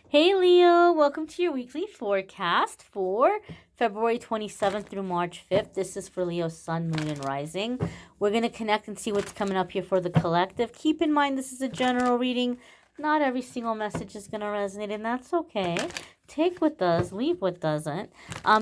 Hey Leo, welcome to your weekly forecast for February 27th through March 5th. This is for Leo's Sun, Moon, and Rising. We're going to connect and see what's coming up here for the collective. Keep in mind this is a general reading. Not every single message is going to resonate, and that's okay. Take what does, leave what doesn't.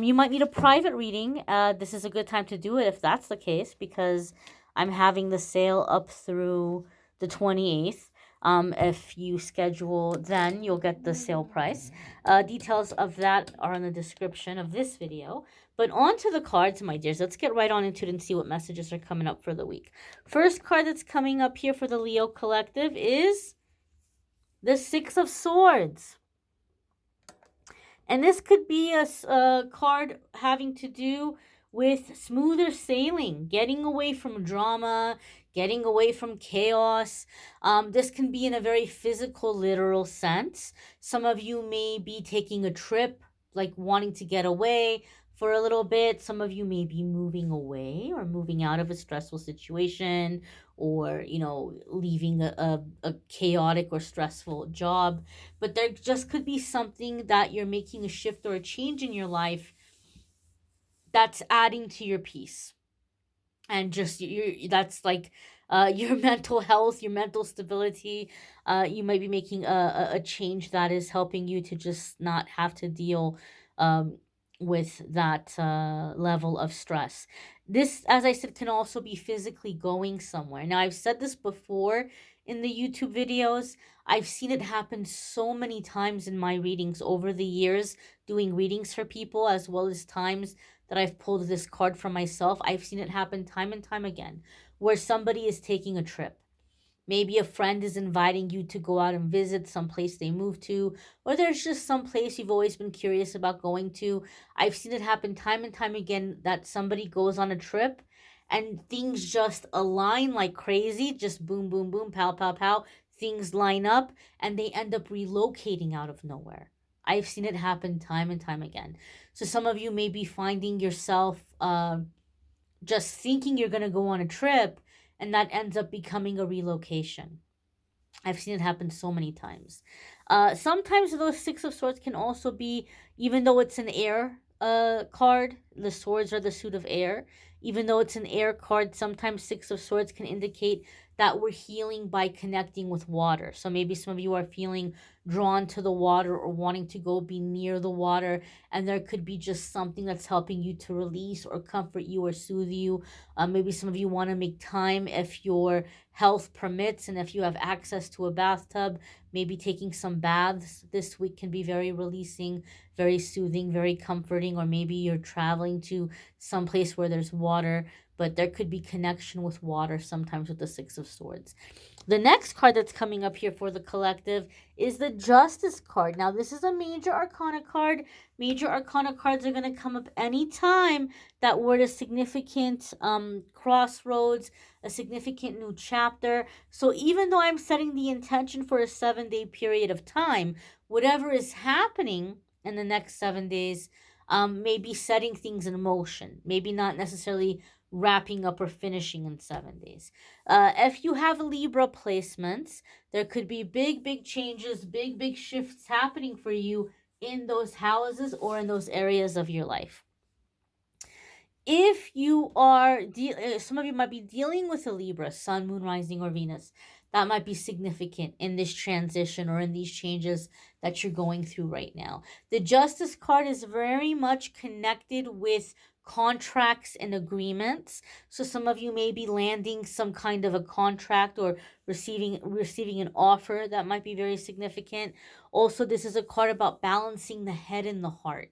You might need a private reading. This is a good time to do it if that's the case, because I'm having the sale up through the 28th. If you schedule then, you'll get the sale price. Details of that are in the description of this video. But on to the cards, my dears. Let's get right on into it and see what messages are coming up for the week. First card that's coming up here for the Leo Collective is the Six of Swords. And this could be a card having to do with smoother sailing, getting away from drama, getting away from chaos. This can be in a very physical, literal sense. Some of you may be taking a trip, like wanting to get away for a little bit. Some of you may be moving away or moving out of a stressful situation, or leaving a chaotic or stressful job. But there just could be something that you're making a shift or a change in your life that's adding to your peace, and just that's like your mental health, your mental stability. You might be making a change that is helping you to just not have to deal with that level of stress. This, as I said, can also be physically going somewhere. Now, I've said this before in the YouTube videos. I've seen it happen so many times in my readings over the years, doing readings for people, as well as times that I've pulled this card for myself. I've seen it happen time and time again, where somebody is taking a trip. Maybe a friend is inviting you to go out and visit some place they moved to, or there's just some place you've always been curious about going to. I've seen it happen time and time again that somebody goes on a trip and things just align like crazy, just boom, boom, boom, pow, pow, pow. Things line up and they end up relocating out of nowhere. I've seen it happen time and time again. So some of you may be finding yourself just thinking you're going to go on a trip, and that ends up becoming a relocation. I've seen it happen so many times. Sometimes those Six of Swords can also be, even though it's an air card, the swords are the suit of air. Even though it's an air card, sometimes Six of Swords can indicate that we're healing by connecting with water. So maybe some of you are feeling drawn to the water or wanting to go be near the water, and there could be just something that's helping you to release or comfort you or soothe you. Maybe some of you want to make time, if your health permits and if you have access to a bathtub. Maybe taking some baths this week can be very releasing, very soothing, very comforting. Or maybe you're traveling to some place where there's water, but there could be connection with water sometimes with the Six of Swords. The next card that's coming up here for the collective is the Justice card. Now, this is a major arcana card. Major arcana cards are going to come up anytime that we're at a significant crossroads, a significant new chapter. So even though I'm setting the intention for a 7-day period of time, whatever is happening in the next 7 days may be setting things in motion, maybe not necessarily wrapping up or finishing in 7 days. If you have Libra placements, there could be big changes, big shifts happening for you in those houses or in those areas of your life. If you are, some of you might be dealing with a Libra, Sun, Moon, Rising, or Venus. That might be significant in this transition or in these changes that you're going through right now. The Justice card is very much connected with contracts and agreements. So some of you may be landing some kind of a contract or receiving an offer that might be very significant. Also, this is a card about balancing the head and the heart.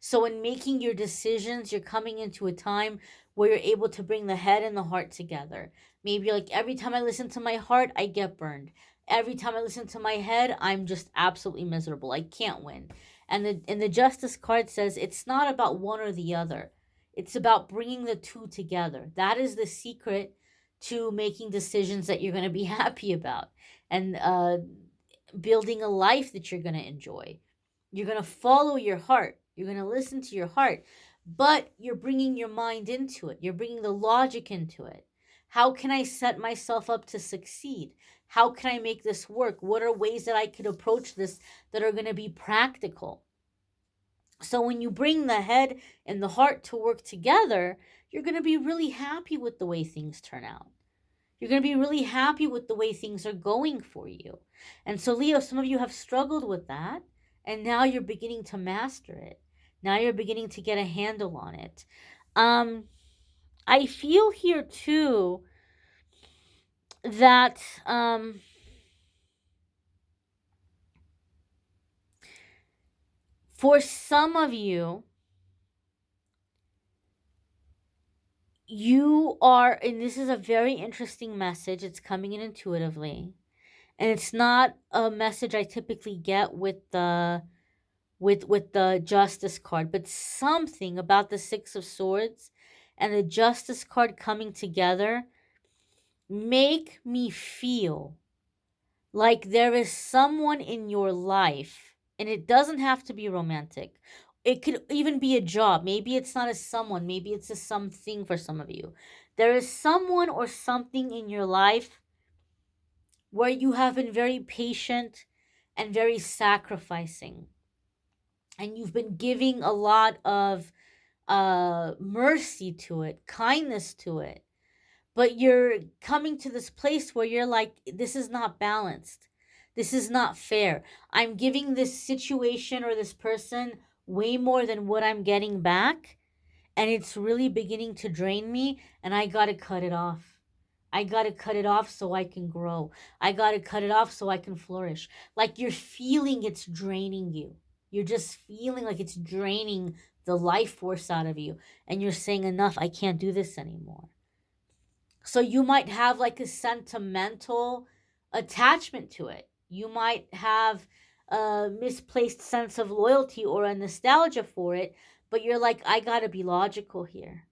So in making your decisions, you're coming into a time where you're able to bring the head and the heart together. Maybe like, every time I listen to my heart, I get burned. Every time I listen to my head, I'm just absolutely miserable. I can't win. And the Justice card says it's not about one or the other. It's about bringing the two together. That is the secret to making decisions that you're going to be happy about, and building a life that you're going to enjoy. You're going to follow your heart. You're going to listen to your heart, but you're bringing your mind into it. You're bringing the logic into it. How can I set myself up to succeed? How can I make this work? What are ways that I could approach this that are going to be practical? So when you bring the head and the heart to work together, you're going to be really happy with the way things turn out. You're going to be really happy with the way things are going for you. And so, Leo, some of you have struggled with that, and now you're beginning to master it. Now you're beginning to get a handle on it. I feel here too that for some of you, you are, and this is a very interesting message, it's coming in intuitively, and it's not a message I typically get with the Justice card, but something about the Six of Swords and the Justice card coming together make me feel like there is someone in your life, and it doesn't have to be romantic. It could even be a job. Maybe it's not a someone, maybe it's a something for some of you. There is someone or something in your life where you have been very patient and very sacrificing. And you've been giving a lot of mercy to it, kindness to it. But you're coming to this place where you're like, this is not balanced. This is not fair. I'm giving this situation or this person way more than what I'm getting back. And it's really beginning to drain me. And I got to cut it off. I got to cut it off so I can grow. I got to cut it off so I can flourish. Like you're feeling it's draining you. You're just feeling like it's draining the life force out of you. And you're saying, enough, I can't do this anymore. So you might have like a sentimental attachment to it. You might have a misplaced sense of loyalty or a nostalgia for it, but you're like, I gotta be logical here.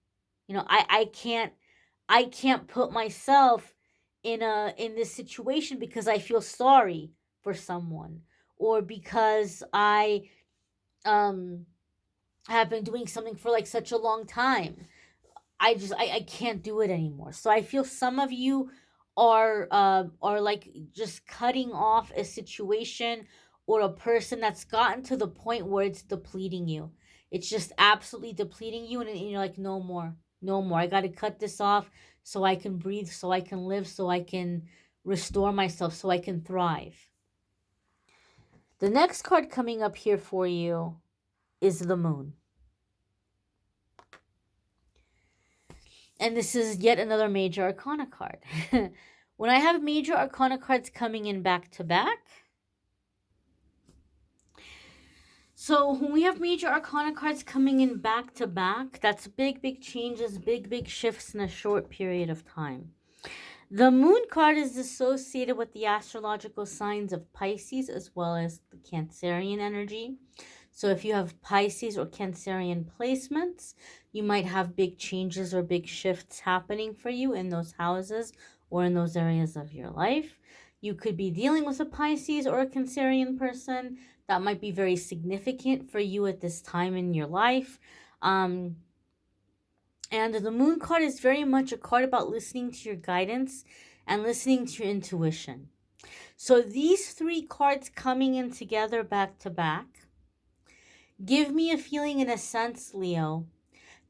You know, I can't put myself in this situation because I feel sorry for someone, or because I have been doing something for like such a long time. I can't do it anymore. So I feel some of you are like just cutting off a situation or a person that's gotten to the point where it's depleting you. It's just absolutely depleting you, and you're like, no more, no more. I got to cut this off so I can breathe, so I can live, so I can restore myself, so I can thrive. The next card coming up here for you is the Moon. And this is yet another major arcana card. When I have major arcana cards coming in back to back, so when we have major arcana cards coming in back to back, that's big, big changes, big, big shifts in a short period of time. The Moon card is associated with the astrological signs of Pisces as well as the Cancerian energy. So if you have Pisces or Cancerian placements, you might have big changes or big shifts happening for you in those houses or in those areas of your life. You could be dealing with a Pisces or a Cancerian person that might be very significant for you at this time in your life. And the Moon card is very much a card about listening to your guidance and listening to your intuition. So these three cards coming in together back to back give me a feeling, in a sense, Leo,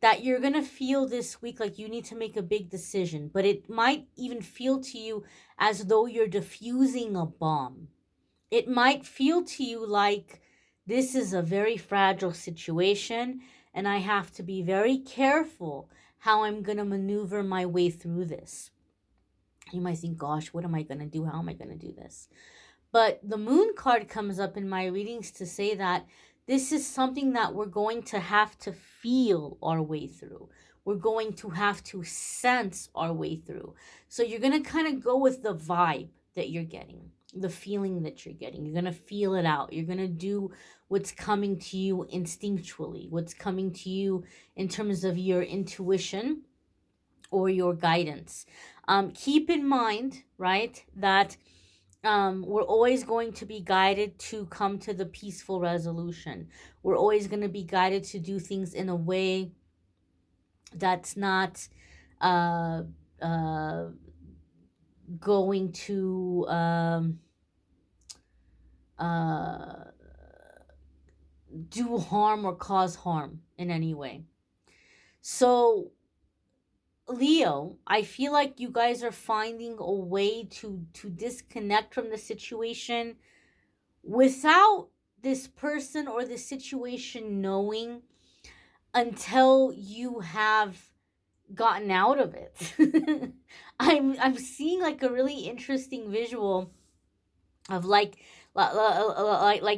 that you're going to feel this week like you need to make a big decision. But it might even feel to you as though you're diffusing a bomb. It might feel to you like this is a very fragile situation and I have to be very careful how I'm going to maneuver my way through this. You might think, gosh, what am I going to do? How am I going to do this? But the Moon card comes up in my readings to say that this is something that we're going to have to feel our way through. We're going to have to sense our way through. So you're going to kind of go with the vibe that you're getting, the feeling that you're getting. You're going to feel it out. You're going to do what's coming to you instinctually, what's coming to you in terms of your intuition or your guidance. Keep in mind, right, that we're always going to be guided to come to the peaceful resolution. We're always going to be guided to do things in a way that's not going to do harm or cause harm in any way. So, Leo, I feel like you guys are finding a way to disconnect from the situation without this person or the situation knowing until you have gotten out of it. I'm seeing like a really interesting visual of like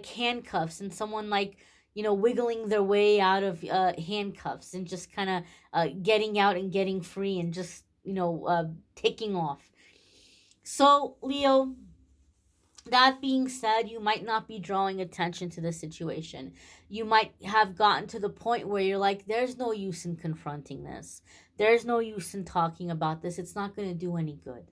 handcuffs and someone like wiggling their way out of handcuffs and just kind of getting out and getting free and just taking off. So Leo, that being said, you might not be drawing attention to the situation. You might have gotten to the point where you're like, there's no use in confronting this. There's no use in talking about this. It's not going to do any good.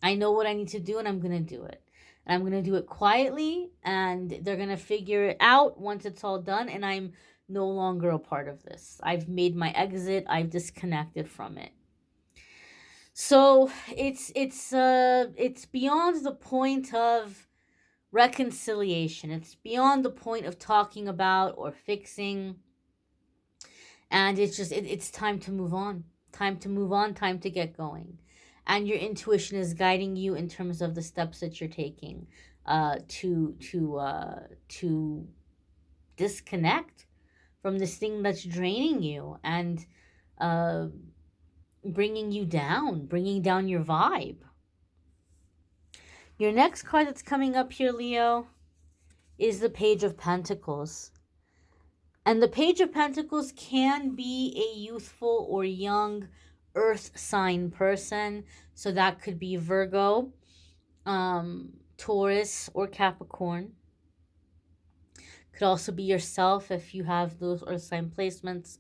I know what I need to do and I'm going to do it. And I'm going to do it quietly and they're going to figure it out once it's all done and I'm no longer a part of this. I've made my exit. I've disconnected from it. So it's beyond the point of reconciliation. It's beyond the point of talking about or fixing. And it's time to move on. Time to move on, time to get going. And your intuition is guiding you in terms of the steps that you're taking to disconnect from this thing that's draining you and bringing you down, bringing down your vibe. Your next card that's coming up here, Leo, is the Page of Pentacles. And the Page of Pentacles can be a youthful or young earth sign person. So that could be Virgo, Taurus, or Capricorn. Could also be yourself if you have those earth sign placements.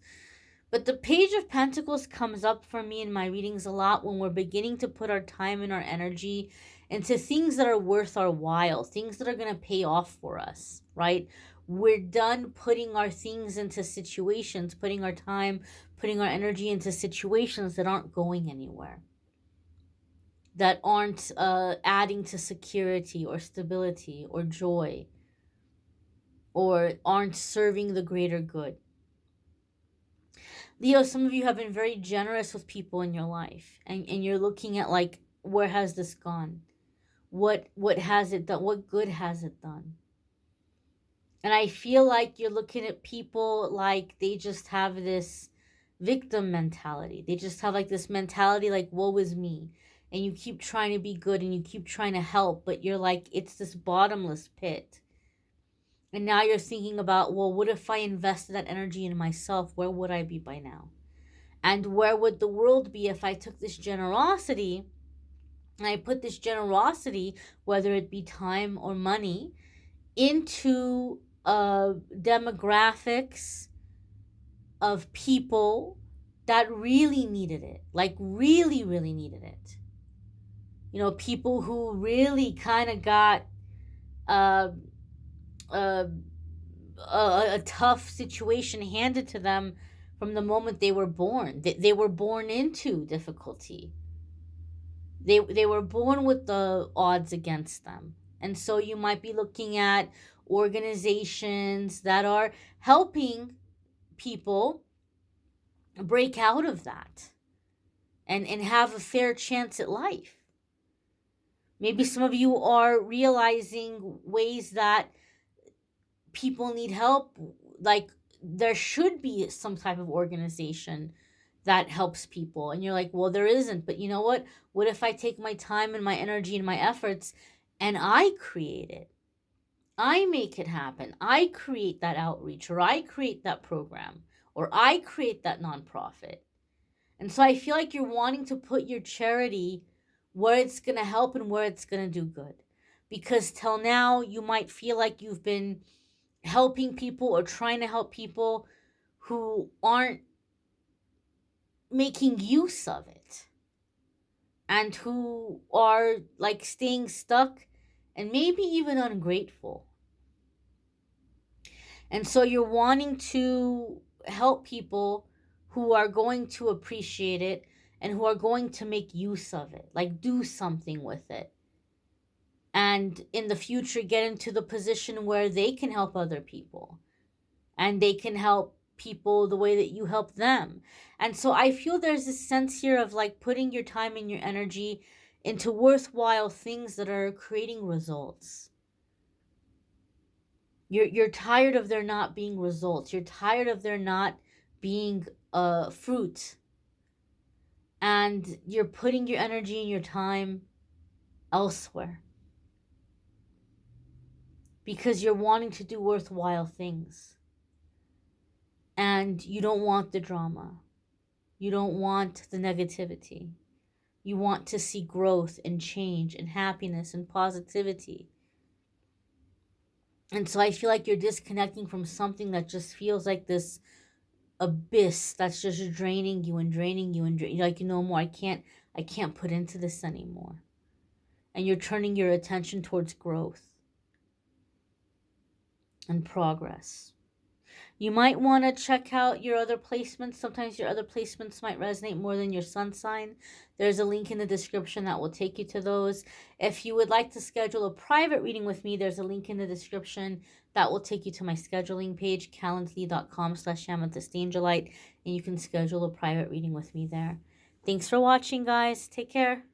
But the Page of Pentacles comes up for me in my readings a lot when we're beginning to put our time and our energy into things that are worth our while, things that are going to pay off for us, right? We're done putting our things into situations, putting our time, putting our energy into situations that aren't going anywhere, that aren't adding to security or stability or joy, or aren't serving the greater good. Leo, some of you have been very generous with people in your life, and you're looking at like, where has this gone? What has it done? What good has it done? And I feel like you're looking at people like they just have this victim mentality. They just have like this mentality like, woe is me. And you keep trying to be good and you keep trying to help, but you're like, it's this bottomless pit. And now you're thinking about, well, what if I invested that energy in myself? Where would I be by now? And where would the world be if I took this generosity and I put this generosity, whether it be time or money, into demographics of people that really needed it, like really, really needed it. People who really kind of got a tough situation handed to them from the moment they were born. They were born into difficulty. They were born with the odds against them. And so you might be looking at organizations that are helping people break out of that and have a fair chance at life. Maybe some of you are realizing ways that people need help. Like there should be some type of organization that helps people. And you're like, well, there isn't. But you know what? What if I take my time and my energy and my efforts and I create it? I make it happen. I create that outreach, or I create that program, or I create that nonprofit. And so I feel like you're wanting to put your charity where it's going to help and where it's going to do good. Because till now, you might feel like you've been helping people or trying to help people who aren't making use of it and who are like staying stuck and maybe even ungrateful. And so you're wanting to help people who are going to appreciate it and who are going to make use of it, like do something with it. And in the future, get into the position where they can help other people and they can help people the way that you help them. And so I feel there's this sense here of like putting your time and your energy into worthwhile things that are creating results. You're tired of there not being results. You're tired of there not being fruit. And you're putting your energy and your time elsewhere. Because you're wanting to do worthwhile things. And you don't want the drama. You don't want the negativity. You want to see growth and change and happiness and positivity. And so I feel like you're disconnecting from something that just feels like this abyss that's just draining you and draining you and like, no more. I can't put into this anymore. And you're turning your attention towards growth and progress. You might want to check out your other placements. Sometimes your other placements might resonate more than your sun sign. There's a link in the description that will take you to those. If you would like to schedule a private reading with me, there's a link in the description that will take you to my scheduling page, calendly.com/amethystangelite, and you can schedule a private reading with me there. Thanks for watching, guys. Take care.